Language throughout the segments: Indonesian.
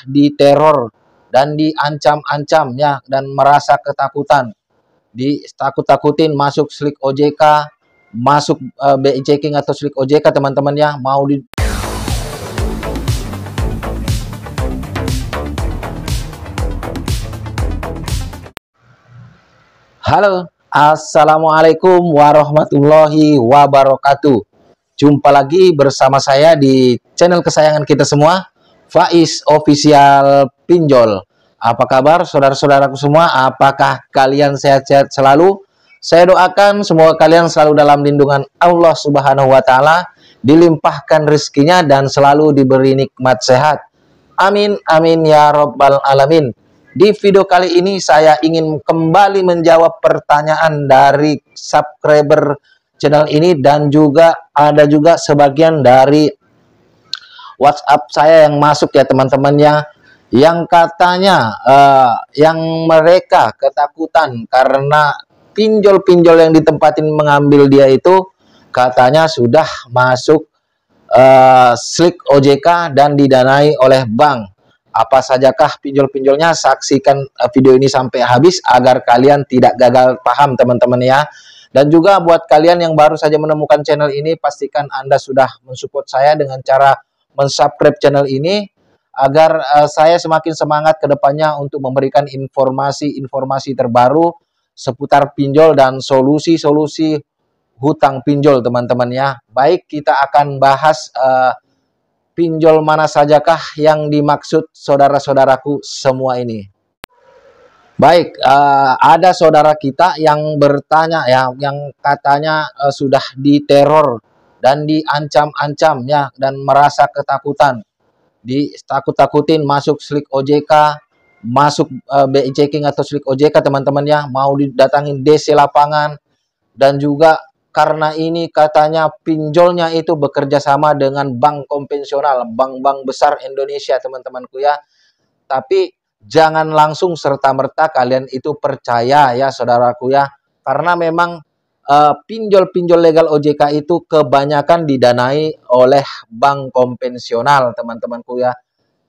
diteror dan diancam-ancam ya, dan merasa ketakutan, ditakut-takutin masuk slik OJK, masuk BI checking atau slik OJK teman-teman ya, mau di Halo, Assalamualaikum warahmatullahi wabarakatuh. Jumpa lagi bersama saya di channel kesayangan kita semua, Faiz Official Pinjol. Apa kabar saudara-saudaraku semua? Apakah kalian sehat-sehat selalu? Saya doakan semoga kalian selalu dalam lindungan Allah Subhanahu wa Ta'ala, dilimpahkan rezekinya dan selalu diberi nikmat sehat. Amin, amin ya Rabbal Alamin. Di video kali ini saya ingin kembali menjawab pertanyaan dari subscriber channel ini, dan juga ada juga sebagian dari WhatsApp saya yang masuk ya teman-teman ya, yang katanya yang mereka ketakutan karena pinjol-pinjol yang ditempatin mengambil dia itu katanya sudah masuk slik OJK dan didanai oleh bank. Apa sajakah pinjol-pinjolnya? Saksikan video ini sampai habis agar kalian tidak gagal paham teman-teman ya. Dan juga buat kalian yang baru saja menemukan channel ini, pastikan Anda sudah mensupport saya dengan cara mensubscribe channel ini agar saya semakin semangat ke depannya untuk memberikan informasi-informasi terbaru seputar pinjol dan solusi-solusi hutang pinjol teman-teman ya. Baik, kita akan bahas pinjol mana sajakah yang dimaksud saudara-saudaraku semua ini. Baik, ada saudara kita yang bertanya ya, yang katanya sudah diteror dan diancam-ancam ya, dan merasa ketakutan, ditakut-takutin masuk slik OJK, masuk BI checking atau slik OJK teman-teman ya, mau didatangin DC lapangan, dan juga karena ini katanya pinjolnya itu bekerja sama dengan bank konvensional, bank-bank besar Indonesia teman-temanku ya. Tapi jangan langsung serta-merta kalian itu percaya ya saudaraku ya. Karena memang pinjol-pinjol legal OJK itu kebanyakan didanai oleh bank konvensional teman-temanku ya.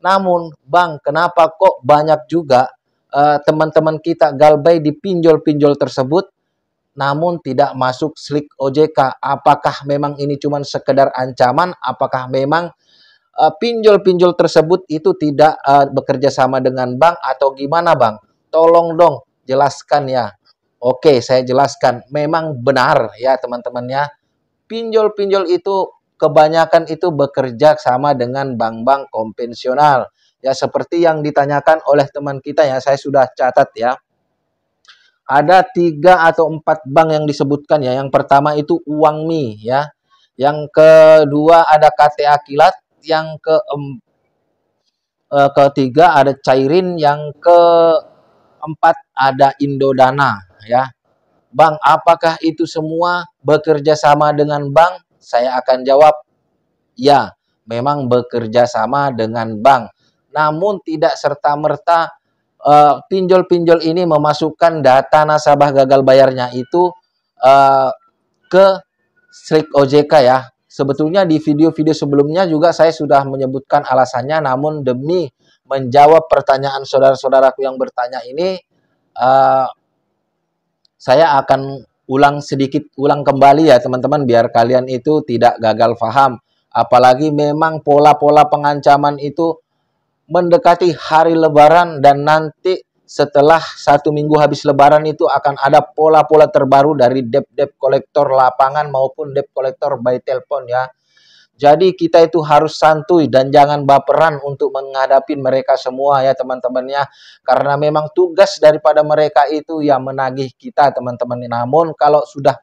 Namun bang, kenapa kok banyak juga teman-teman kita galbay di pinjol-pinjol tersebut namun tidak masuk slik OJK? Apakah memang ini cuma sekedar ancaman? Apakah memang pinjol-pinjol tersebut itu tidak bekerja sama dengan bank atau gimana bang? Tolong dong jelaskan ya. Oke, saya jelaskan. Memang benar ya teman-teman ya. Pinjol-pinjol itu kebanyakan itu bekerja sama dengan bank-bank konvensional. Ya seperti yang ditanyakan oleh teman kita ya, saya sudah catat ya. Ada 3 atau 4 bank yang disebutkan ya. Yang pertama itu Uangmi ya. Yang kedua ada KTA Kilat. Yang ketiga ada Cairin. Yang keempat ada Indodana ya. Bang, apakah itu semua bekerja sama dengan bank? Saya akan jawab ya, memang bekerja sama dengan bank. Namun tidak serta-merta pinjol-pinjol ini memasukkan data nasabah gagal bayarnya itu ke slik OJK ya. Sebetulnya di video-video sebelumnya juga saya sudah menyebutkan alasannya, namun demi menjawab pertanyaan saudara-saudaraku yang bertanya ini, saya akan ulang kembali ya teman-teman, biar kalian itu tidak gagal paham. Apalagi memang pola-pola pengancaman itu mendekati hari lebaran, dan nanti setelah 1 minggu habis lebaran itu akan ada pola-pola terbaru dari debt kolektor lapangan maupun debt kolektor by telepon ya. Jadi kita itu harus santuy dan jangan baperan untuk menghadapi mereka semua ya teman-teman ya. Karena memang tugas daripada mereka itu ya menagih kita teman-teman. Namun kalau sudah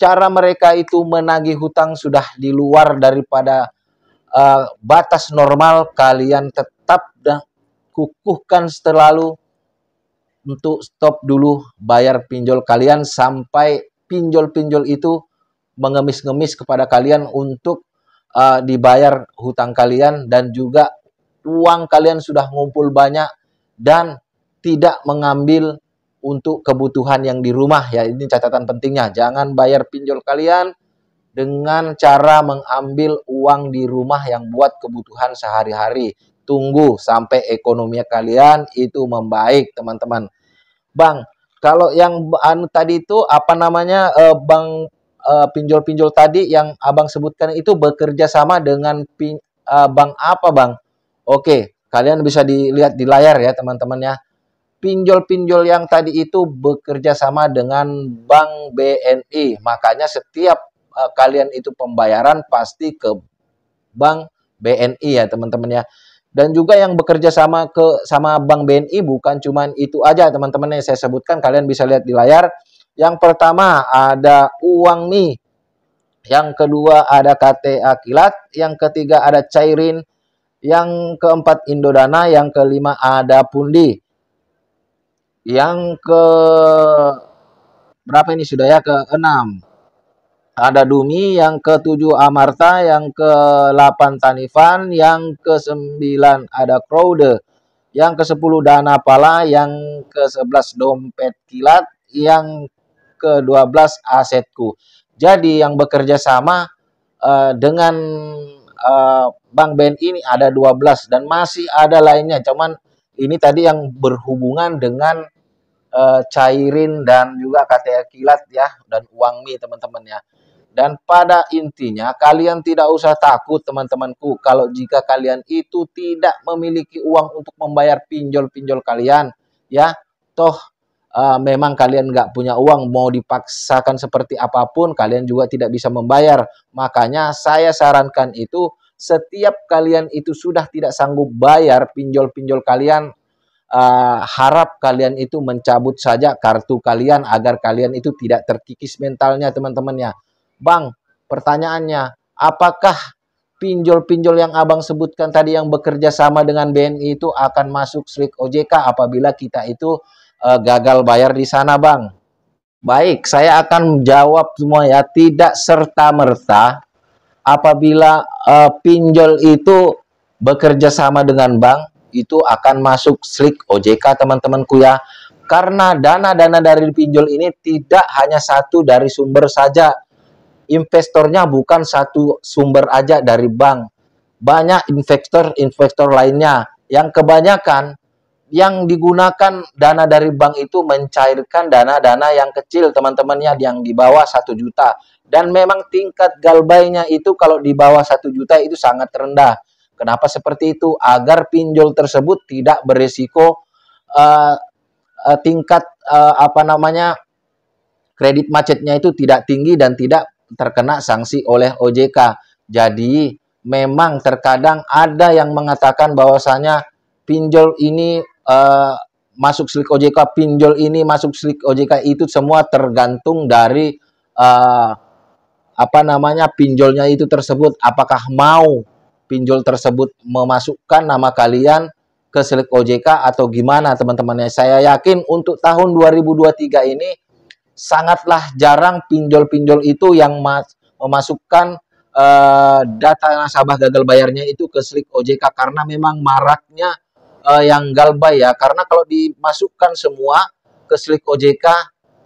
cara mereka itu menagih hutang sudah di luar daripada batas normal, kalian tetap dan kukuhkan selalu untuk stop dulu bayar pinjol kalian sampai pinjol-pinjol itu mengemis-ngemis kepada kalian untuk dibayar hutang kalian, dan juga uang kalian sudah ngumpul banyak dan tidak mengambil untuk kebutuhan yang di rumah ya. Ini catatan pentingnya, jangan bayar pinjol kalian dengan cara mengambil uang di rumah yang buat kebutuhan sehari-hari. tunggu sampai ekonomi kalian itu membaik, teman-teman. Bang, kalau yang tadi itu apa namanya, Bang, pinjol-pinjol tadi yang Abang sebutkan itu bekerja sama dengan bank apa, Bang? Oke, kalian bisa dilihat di layar ya, teman-teman ya. Pinjol-pinjol yang tadi itu bekerja sama dengan Bank BNI. Makanya setiap kalian itu pembayaran pasti ke Bank BNI ya, teman-teman ya. Dan juga yang bekerja sama Bank BNI bukan cuman itu aja, teman-teman yang saya sebutkan, kalian bisa lihat di layar. Yang pertama ada Uang Mi, yang kedua ada KTA Kilat, yang ketiga ada Cairin, yang keempat Indodana, yang kelima ada Pundi. Yang ke berapa ini sudah ya? Keenam ada Dumi, yang ketujuh Amarta, yang ke-8 Tanifan, yang ke-9 ada Crowde, yang ke-10 Dana Pala, yang ke-11 Dompet Kilat, yang ke-12 Asetku. Jadi yang bekerja sama dengan Bank BNI ini ada 12 dan masih ada lainnya. Cuman ini tadi yang berhubungan dengan Cairin dan juga KTA Kilat ya, dan Uang Mi, teman-teman ya. Dan pada intinya kalian tidak usah takut, teman-temanku, kalau jika kalian itu tidak memiliki uang untuk membayar pinjol-pinjol kalian ya. Toh memang kalian nggak punya uang, mau dipaksakan seperti apapun kalian juga tidak bisa membayar. Makanya saya sarankan itu, setiap kalian itu sudah tidak sanggup bayar pinjol-pinjol kalian, harap kalian itu mencabut saja kartu kalian agar kalian itu tidak terkikis mentalnya, teman-temannya. Bang, pertanyaannya, apakah pinjol-pinjol yang Abang sebutkan tadi yang bekerja sama dengan BNI itu akan masuk slik OJK apabila kita itu gagal bayar di sana, Bang? Baik, saya akan jawab semua ya. Tidak serta-merta apabila pinjol itu bekerja sama dengan bank, itu akan masuk slik OJK, teman-temanku ya. Karena dana-dana dari pinjol ini tidak hanya satu dari sumber saja. Investornya bukan satu sumber aja dari bank. Banyak investor lainnya yang kebanyakan yang digunakan dana dari bank itu mencairkan dana-dana yang kecil, teman-temannya, yang di bawah 1 juta. Dan memang tingkat galbainya itu kalau di bawah 1 juta itu sangat rendah. Kenapa seperti itu? Agar pinjol tersebut tidak berisiko tingkat apa namanya, kredit macetnya itu tidak tinggi dan tidak terkena sanksi oleh OJK. Jadi memang terkadang ada yang mengatakan bahwasanya pinjol ini masuk slik OJK, pinjol ini masuk slik OJK, itu semua tergantung dari apa namanya, pinjolnya itu tersebut. Apakah mau pinjol tersebut memasukkan nama kalian ke slik OJK atau gimana, teman-temannya. Saya yakin untuk tahun 2023 ini sangatlah jarang pinjol-pinjol itu yang memasukkan data nasabah gagal bayarnya itu ke slik OJK, karena memang maraknya yang galbay ya. Karena kalau dimasukkan semua ke slik OJK,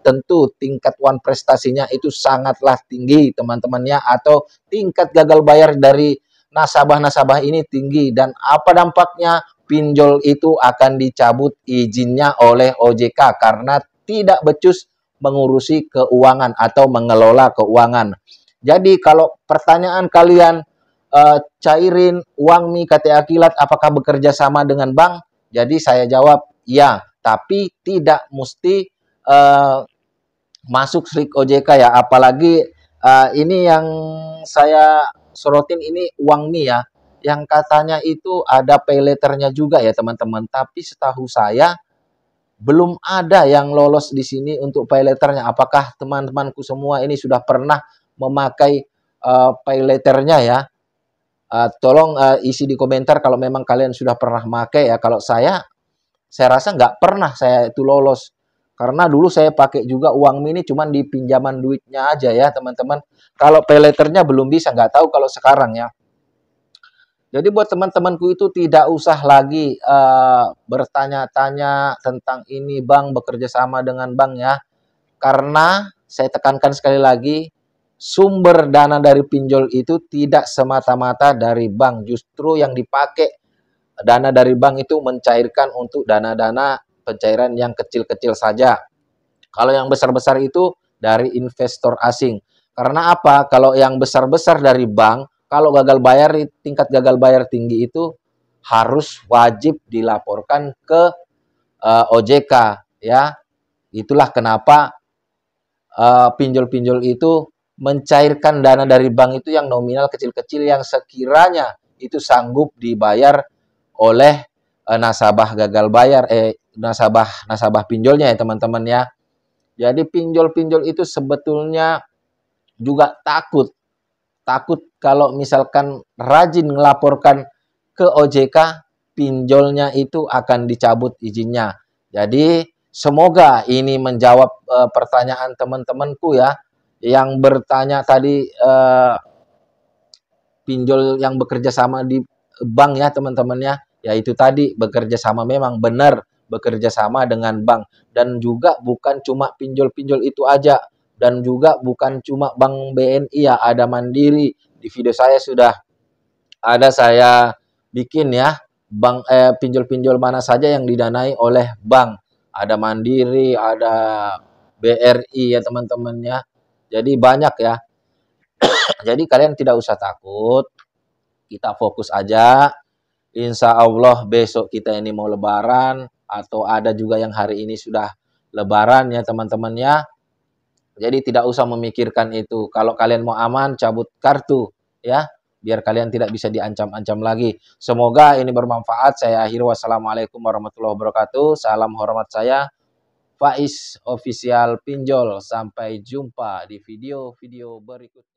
tentu tingkat prestasinya itu sangatlah tinggi, teman-temannya, atau tingkat gagal bayar dari nasabah-nasabah ini tinggi. Dan apa dampaknya? Pinjol itu akan dicabut izinnya oleh OJK karena tidak becus mengurusi keuangan atau mengelola keuangan. Jadi kalau pertanyaan kalian, Cairin, Uang Mi, KTA Kilat apakah bekerja sama dengan bank? Jadi saya jawab ya, tapi tidak mesti masuk slik OJK ya. Apalagi ini yang saya sorotin ini Uang Mi ya, yang katanya itu ada pay letternya juga ya, teman-teman. Tapi setahu saya belum ada yang lolos di sini untuk pay letternya. Apakah teman-temanku semua ini sudah pernah memakai pay letternya ya? Tolong isi di komentar kalau memang kalian sudah pernah pakai ya. Kalau saya rasa nggak pernah saya itu lolos. Karena dulu saya pakai juga Uang Mi ini cuman di pinjaman duitnya aja ya, teman-teman. Kalau pay letternya belum bisa, nggak tahu kalau sekarang ya. Jadi buat teman-temanku itu tidak usah lagi bertanya-tanya tentang ini bank bekerja sama dengan bank ya. Karena saya tekankan sekali lagi, sumber dana dari pinjol itu tidak semata-mata dari bank. Justru yang dipakai dana dari bank itu mencairkan untuk dana-dana pencairan yang kecil-kecil saja. Kalau yang besar-besar itu dari investor asing. Karena apa? Kalau yang besar-besar dari bank, kalau gagal bayar, tingkat gagal bayar tinggi itu harus wajib dilaporkan ke OJK, ya. Itulah kenapa pinjol-pinjol itu mencairkan dana dari bank itu yang nominal kecil-kecil yang sekiranya itu sanggup dibayar oleh nasabah gagal bayar, nasabah pinjolnya ya teman-teman ya. Jadi pinjol-pinjol itu sebetulnya juga takut kalau misalkan rajin melaporkan ke OJK, pinjolnya itu akan dicabut izinnya. Jadi semoga ini menjawab pertanyaan teman-temanku ya, yang bertanya tadi pinjol yang bekerja sama di bank ya teman-teman ya. Ya itu tadi bekerja sama, memang benar bekerja sama dengan bank, dan juga bukan cuma pinjol-pinjol itu aja, dan juga bukan cuma Bank BNI ya, ada Mandiri. Di video saya sudah ada saya bikin ya, bank pinjol-pinjol mana saja yang didanai oleh bank. Ada Mandiri, ada BRI ya teman-teman ya. Jadi banyak ya. Jadi kalian tidak usah takut. Kita fokus aja. Insya Allah besok kita ini mau lebaran, atau ada juga yang hari ini sudah lebaran ya teman-teman ya. Jadi tidak usah memikirkan itu. Kalau kalian mau aman, cabut kartu ya, biar kalian tidak bisa diancam-ancam lagi. Semoga ini bermanfaat. Saya akhiri, wassalamualaikum warahmatullahi wabarakatuh. Salam hormat saya, Faiz Official Pinjol. Sampai jumpa di video-video berikutnya.